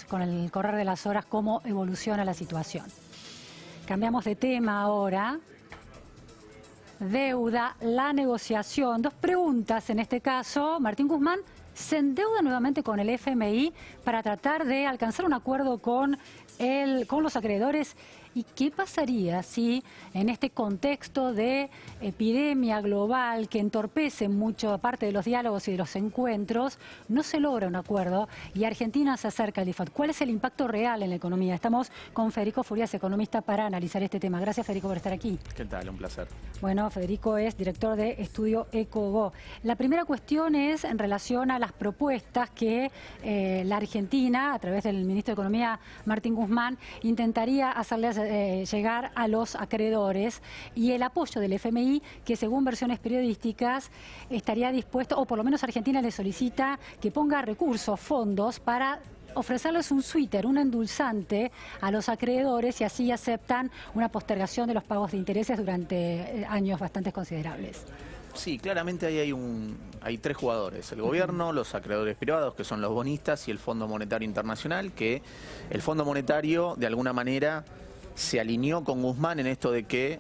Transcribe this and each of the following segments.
Con el correr de las horas cómo evoluciona la situación. Cambiamos de tema ahora. Deuda, la negociación. Dos preguntas en este caso. Martín Guzmán se endeuda nuevamente con el FMI para tratar de alcanzar un acuerdo con los acreedores. ¿Y qué pasaría si en este contexto de epidemia global que entorpece mucho parte de los diálogos y de los encuentros, no se logra un acuerdo y Argentina se acerca al IFAD? ¿Cuál es el impacto real en la economía? Estamos con Federico Furias, economista, para analizar este tema. Gracias, Federico, por estar aquí. ¿Qué tal? Un placer. Bueno, Federico es director de estudio EcoGo. La primera cuestión es en relación a las propuestas que la Argentina, a través del ministro de Economía, Martín Guzmán, intentaría hacerles llegar a los acreedores, y el apoyo del FMI, que según versiones periodísticas estaría dispuesto, o por lo menos Argentina le solicita que ponga recursos, fondos, para ofrecerles un sweeter, un endulzante a los acreedores, y así aceptan una postergación de los pagos de intereses durante años bastante considerables. Sí, claramente ahí hay tres jugadores: el gobierno, los acreedores privados, que son los bonistas, y el Fondo Monetario Internacional, que el Fondo Monetario de alguna manera se alineó con Guzmán en esto de que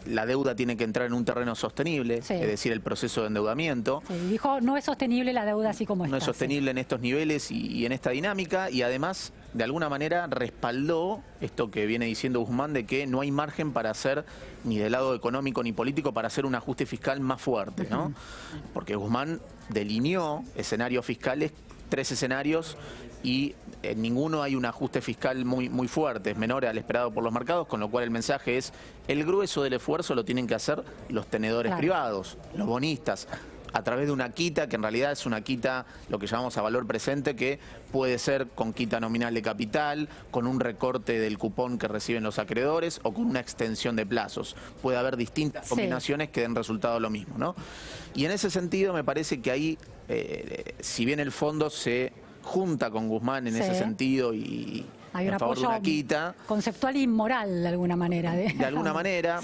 la deuda tiene que entrar en un terreno sostenible, sí, es decir, el proceso de endeudamiento. Sí, dijo, no es sostenible la deuda así como está. No es sostenible, sí, en estos niveles y en esta dinámica, y además, de alguna manera, respaldó esto que viene diciendo Guzmán, de que no hay margen para hacer, ni del lado económico ni político, para hacer un ajuste fiscal más fuerte, ¿no? Porque Guzmán delineó escenarios fiscales, 3 escenarios, y en ninguno hay un ajuste fiscal muy fuerte, es menor al esperado por los mercados, con lo cual el mensaje es: el grueso del esfuerzo lo tienen que hacer los tenedores privados, los bonistas, a través de una quita, que en realidad es una quita, lo que llamamos a valor presente, que puede ser con quita nominal de capital, con un recorte del cupón que reciben los acreedores o con una extensión de plazos. Puede haber distintas combinaciones que den resultado lo mismo, ¿no? Y en ese sentido me parece que ahí, si bien el fondo se junta con Guzmán en ese sentido y hay un en favor de una quita conceptual y moral, de alguna manera. De alguna manera,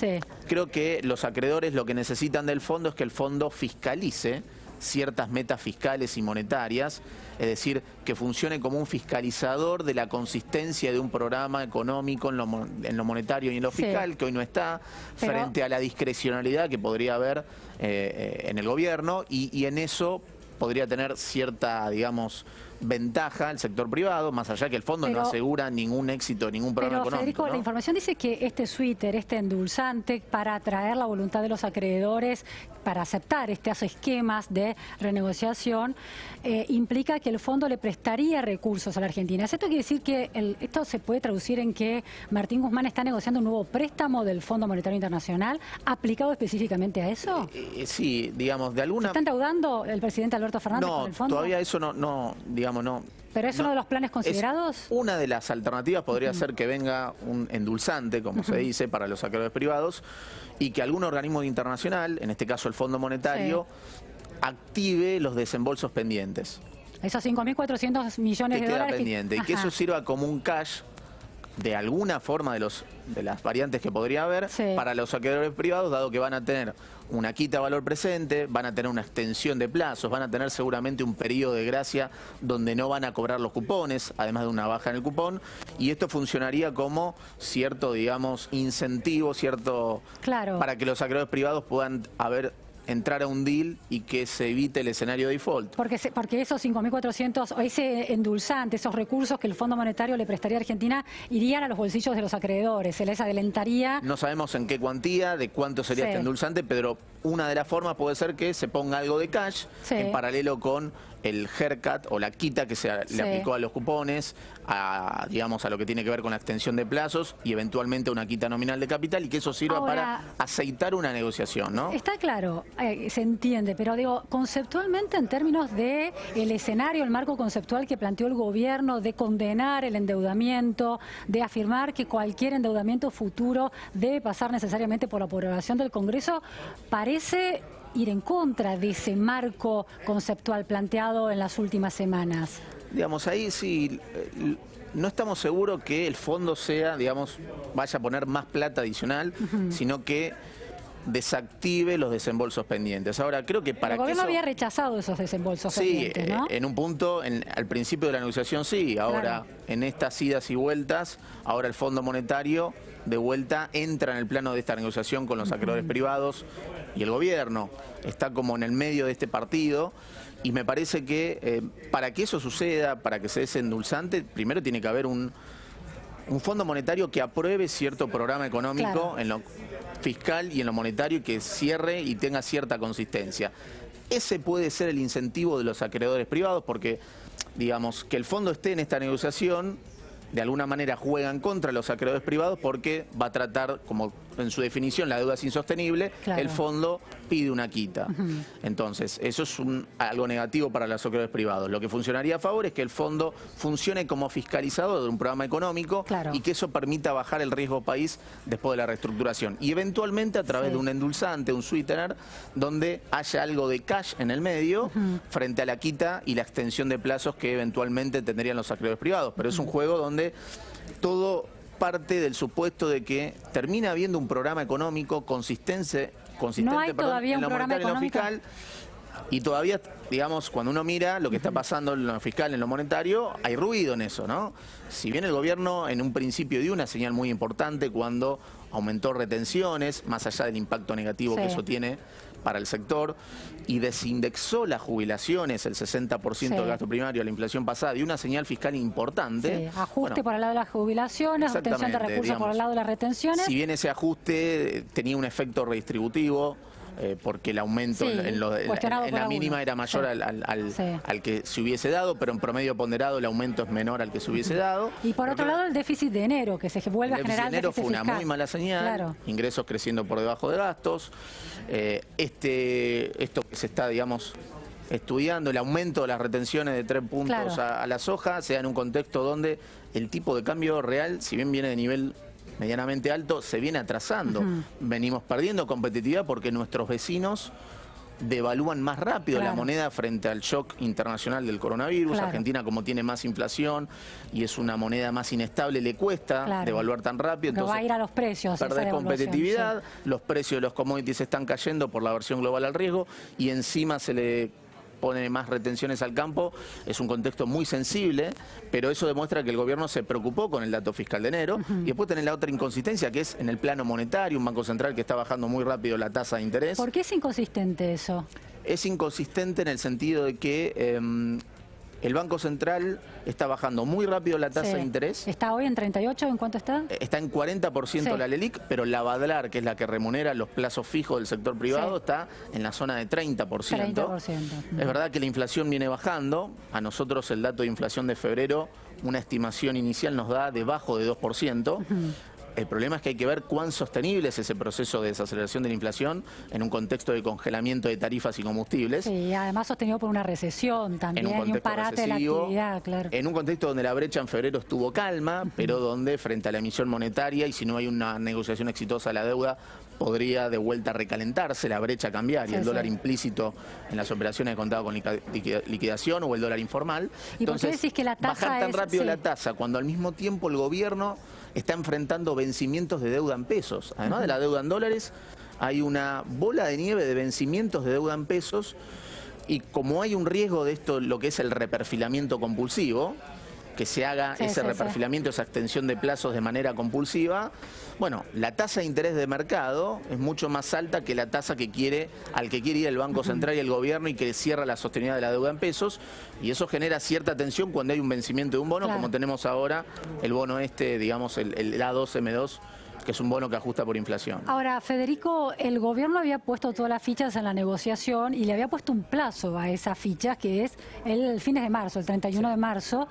creo que los acreedores lo que necesitan del fondo es que el fondo fiscalice ciertas metas fiscales y monetarias, es decir, que funcione como un fiscalizador de la consistencia de un programa económico en lo monetario y en lo fiscal, que hoy no está, frente a la discrecionalidad que podría haber en el gobierno, y en eso podría tener cierta, digamos, ventaja el sector privado, más allá que el fondo no asegura ningún éxito, ningún programa económico. Federico, ¿no? La información dice que este sweeter, este endulzante, para atraer la voluntad de los acreedores, para aceptar estos esquemas de renegociación, implica que el fondo le prestaría recursos a la Argentina. ¿Esto quiere decir que esto se puede traducir en que Martín Guzmán está negociando un nuevo préstamo del Fondo Monetario Internacional aplicado específicamente a eso? Sí, digamos, de alguna... ¿Se está endeudando el presidente Alberto Fernández con el fondo? Todavía eso no, digamos, no. ¿Pero es uno de los planes considerados? Una de las alternativas podría ser que venga un endulzante, como se dice, para los acreedores privados, y que algún organismo internacional, en este caso el Fondo Monetario, active los desembolsos pendientes. Esos 5.400 millones de dólares pendiente, y que eso sirva como un cash de alguna forma de las variantes que podría haber para los acreedores privados, dado que van a tener una quita de valor presente, van a tener una extensión de plazos, van a tener seguramente un periodo de gracia donde no van a cobrar los cupones, además de una baja en el cupón, y esto funcionaría como cierto, digamos, incentivo, para que los acreedores privados puedan entrar a un deal y que se evite el escenario de default. Porque esos 5.400, o ese endulzante, esos recursos que el Fondo Monetario le prestaría a Argentina, irían a los bolsillos de los acreedores, se les adelantaría. No sabemos en qué cuantía, de cuánto sería este endulzante, pero una de las formas puede ser que se ponga algo de cash en paralelo con el haircut o la quita que se le aplicó a los cupones, digamos, a lo que tiene que ver con la extensión de plazos y eventualmente una quita nominal de capital, y que eso sirva para aceitar una negociación, ¿no? Está claro, se entiende, pero digo, conceptualmente, en términos de el escenario, el marco conceptual que planteó el gobierno de condenar el endeudamiento, de afirmar que cualquier endeudamiento futuro debe pasar necesariamente por la aprobación del Congreso, parece ir en contra de ese marco conceptual planteado en las últimas semanas. Digamos, ahí sí, no estamos seguros que el fondo vaya a poner más plata adicional, sino que desactive los desembolsos pendientes. Ahora, creo que para el gobierno que eso... había rechazado esos desembolsos pendientes, ¿no? En un punto, al principio de la negociación sí, ahora claro, en estas idas y vueltas, ahora el Fondo Monetario de vuelta entra en el plano de esta negociación con los acreedores privados y el gobierno está como en el medio de este partido. Y me parece que para que eso suceda, para que se dé ese endulzante, primero tiene que haber un Fondo Monetario que apruebe cierto programa económico, claro, en lo fiscal y en lo monetario, y que cierre y tenga cierta consistencia. Ese puede ser el incentivo de los acreedores privados, porque, digamos, que el fondo esté en esta negociación, de alguna manera juegan contra los acreedores privados, porque va a tratar, como en su definición la deuda es insostenible, claro, el fondo pide una quita. Entonces, eso es algo negativo para los acreedores privados. Lo que funcionaría a favor es que el fondo funcione como fiscalizador de un programa económico, claro, y que eso permita bajar el riesgo país después de la reestructuración. Y eventualmente a través de un endulzante, un sweetener, donde haya algo de cash en el medio frente a la quita y la extensión de plazos que eventualmente tendrían los acreedores privados. Pero es un juego donde todo parte del supuesto de que termina habiendo un programa económico consistente no hay todavía en lo monetario y en lo fiscal, y todavía, digamos, cuando uno mira lo que está pasando en lo fiscal, en lo monetario, hay ruido en eso, ¿no? Si bien el gobierno en un principio dio una señal muy importante cuando aumentó retenciones, más allá del impacto negativo que eso tiene para el sector, y desindexó las jubilaciones, el 60% del gasto primario a la inflación pasada, y una señal fiscal importante. Ajuste por el lado de las jubilaciones, obtención de recursos, digamos, por el lado de las retenciones. Si bien ese ajuste tenía un efecto redistributivo, porque el aumento en la mínima era mayor al que se hubiese dado, pero en promedio ponderado el aumento es menor al que se hubiese dado. Y por otro lado el déficit de enero, que se vuelve a generar. El déficit de enero fue una muy mala señal, claro, ingresos creciendo por debajo de gastos. Esto que se está, digamos, estudiando, el aumento de las retenciones de 3 puntos a la soja, se da en un contexto donde el tipo de cambio real, si bien viene de nivel medianamente alto, se viene atrasando. Venimos perdiendo competitividad porque nuestros vecinos devalúan más rápido la moneda frente al shock internacional del coronavirus. Argentina, como tiene más inflación y es una moneda más inestable, le cuesta devaluar tan rápido. Entonces va a ir a los precios. Perder competitividad, los precios de los commodities están cayendo por la aversión global al riesgo y encima se le pone más retenciones al campo. Es un contexto muy sensible, pero eso demuestra que el gobierno se preocupó con el dato fiscal de enero. Y después tenés la otra inconsistencia, que es en el plano monetario, un Banco Central que está bajando muy rápido la tasa de interés. ¿Por qué es inconsistente eso? Es inconsistente en el sentido de que el Banco Central está bajando muy rápido la tasa de interés. ¿Está hoy en 38? ¿En cuánto está? Está en 40% la LELIQ, pero la Badlar, que es la que remunera los plazos fijos del sector privado, está en la zona de 30%. 30%. Es verdad que la inflación viene bajando. A nosotros el dato de inflación de febrero, una estimación inicial nos da debajo de 2%. El problema es que hay que ver cuán sostenible es ese proceso de desaceleración de la inflación en un contexto de congelamiento de tarifas y combustibles. Sí, además sostenido por una recesión también y un parate de la actividad, claro. En un contexto donde la brecha en febrero estuvo calma, pero donde frente a la emisión monetaria, y si no hay una negociación exitosa de la deuda, podría de vuelta recalentarse la brecha cambiaria, el dólar implícito en las operaciones de contado con liquidación o el dólar informal. ¿Y por qué decís que la tasa bajar tan rápido la tasa cuando al mismo tiempo el gobierno está enfrentando vencimientos de deuda en pesos? Además de la deuda en dólares, hay una bola de nieve de vencimientos de deuda en pesos, y como hay un riesgo de esto, lo que es el reperfilamiento compulsivo, que se haga ese reperfilamiento, esa extensión de plazos de manera compulsiva, bueno, la tasa de interés de mercado es mucho más alta que la tasa que quiere ir el Banco Central y el gobierno, y que cierra la sostenibilidad de la deuda en pesos, y eso genera cierta tensión cuando hay un vencimiento de un bono, como tenemos ahora el bono digamos el A2M2, que es un bono que ajusta por inflación. Ahora, Federico, el gobierno había puesto todas las fichas en la negociación y le había puesto un plazo a esas fichas, que es el fines de marzo, el 31 de marzo.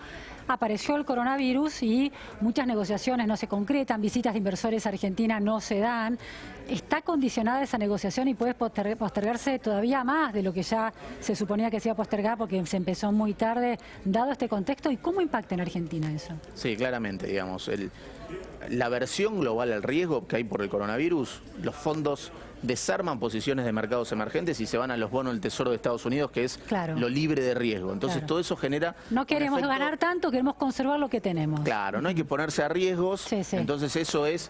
Apareció el coronavirus y muchas negociaciones no se concretan, visitas de inversores a Argentina no se dan. ¿Está condicionada esa negociación y puede postergarse todavía más de lo que ya se suponía que se iba a postergar porque se empezó muy tarde, dado este contexto? ¿Y cómo impacta en Argentina eso? Sí, claramente, digamos, la versión global al riesgo que hay por el coronavirus, los fondos desarman posiciones de mercados emergentes y se van a los bonos del Tesoro de Estados Unidos, que es lo libre de riesgo. Entonces todo eso genera... No queremos ganar tanto, queremos conservar lo que tenemos. Claro, no hay que ponerse a riesgos, entonces eso es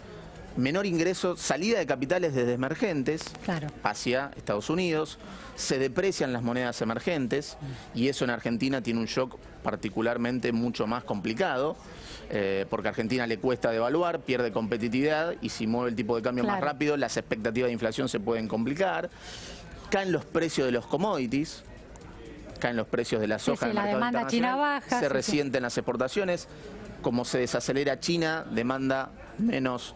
menor ingreso, salida de capitales desde emergentes Claro. hacia Estados Unidos, se deprecian las monedas emergentes y eso en Argentina tiene un shock particularmente mucho más complicado, porque a Argentina le cuesta devaluar, pierde competitividad y si mueve el tipo de cambio más Claro. rápido, las expectativas de inflación se pueden complicar, caen los precios de los commodities, caen los precios de la soja en el la mercado demanda china internacional, baja. se resienten las exportaciones, como se desacelera China, demanda menos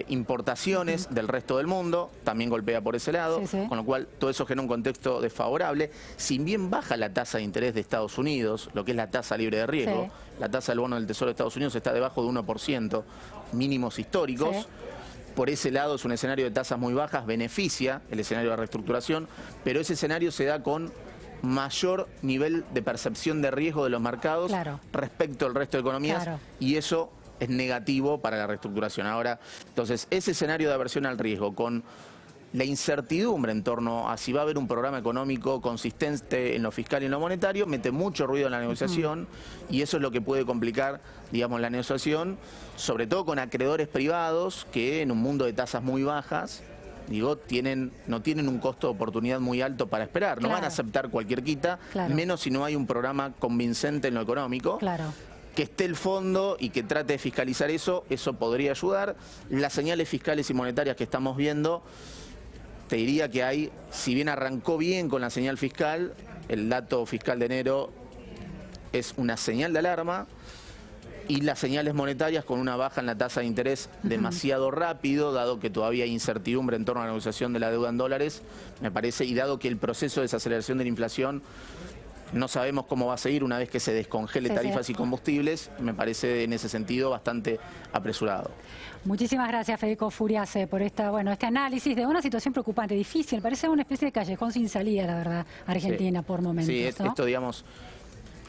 importaciones del resto del mundo, también golpea por ese lado, con lo cual todo eso genera un contexto desfavorable. Si bien baja la tasa de interés de Estados Unidos, lo que es la tasa libre de riesgo, la tasa del bono del Tesoro de Estados Unidos está debajo de 1%, mínimos históricos. Por ese lado es un escenario de tasas muy bajas, beneficia el escenario de reestructuración, pero ese escenario se da con mayor nivel de percepción de riesgo de los mercados respecto al resto de economías y eso es negativo para la reestructuración. Ahora, entonces, ese escenario de aversión al riesgo con la incertidumbre en torno a si va a haber un programa económico consistente en lo fiscal y en lo monetario, mete mucho ruido en la negociación y eso es lo que puede complicar, digamos, la negociación, sobre todo con acreedores privados que en un mundo de tasas muy bajas, digo, no tienen un costo de oportunidad muy alto para esperar, no van a aceptar cualquier quita, menos si no hay un programa convincente en lo económico. Que esté el fondo y que trate de fiscalizar eso podría ayudar. Las señales fiscales y monetarias que estamos viendo, te diría que hay, si bien arrancó bien con la señal fiscal, el dato fiscal de enero es una señal de alarma, y las señales monetarias con una baja en la tasa de interés demasiado rápido, dado que todavía hay incertidumbre en torno a la negociación de la deuda en dólares, me parece, y dado que el proceso de desaceleración de la inflación no sabemos cómo va a seguir una vez que se descongele tarifas y combustibles, me parece en ese sentido bastante apresurado. Muchísimas gracias, Federico Furias, por este análisis de una situación preocupante, difícil, parece una especie de callejón sin salida, la verdad, Argentina por momentos. Sí, ¿no? Esto, digamos,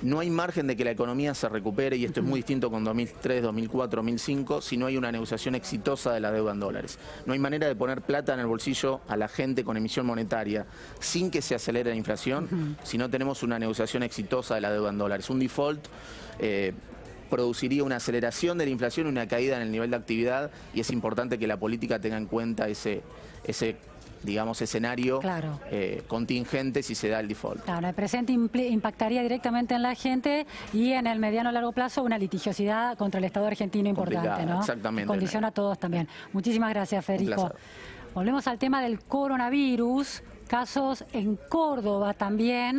no hay margen de que la economía se recupere, y esto es muy distinto con 2003, 2004, 2005, si no hay una negociación exitosa de la deuda en dólares. No hay manera de poner plata en el bolsillo a la gente con emisión monetaria sin que se acelere la inflación si no tenemos una negociación exitosa de la deuda en dólares. Un default produciría una aceleración de la inflación y una caída en el nivel de actividad, y es importante que la política tenga en cuenta ese digamos, escenario contingente si se da el default. Claro, el presente impactaría directamente en la gente y en el mediano a largo plazo una litigiosidad contra el Estado argentino importante, ¿no? Exactamente. Condiciona a todos también. Muchísimas gracias, Federico. Volvemos al tema del coronavirus, casos en Córdoba también.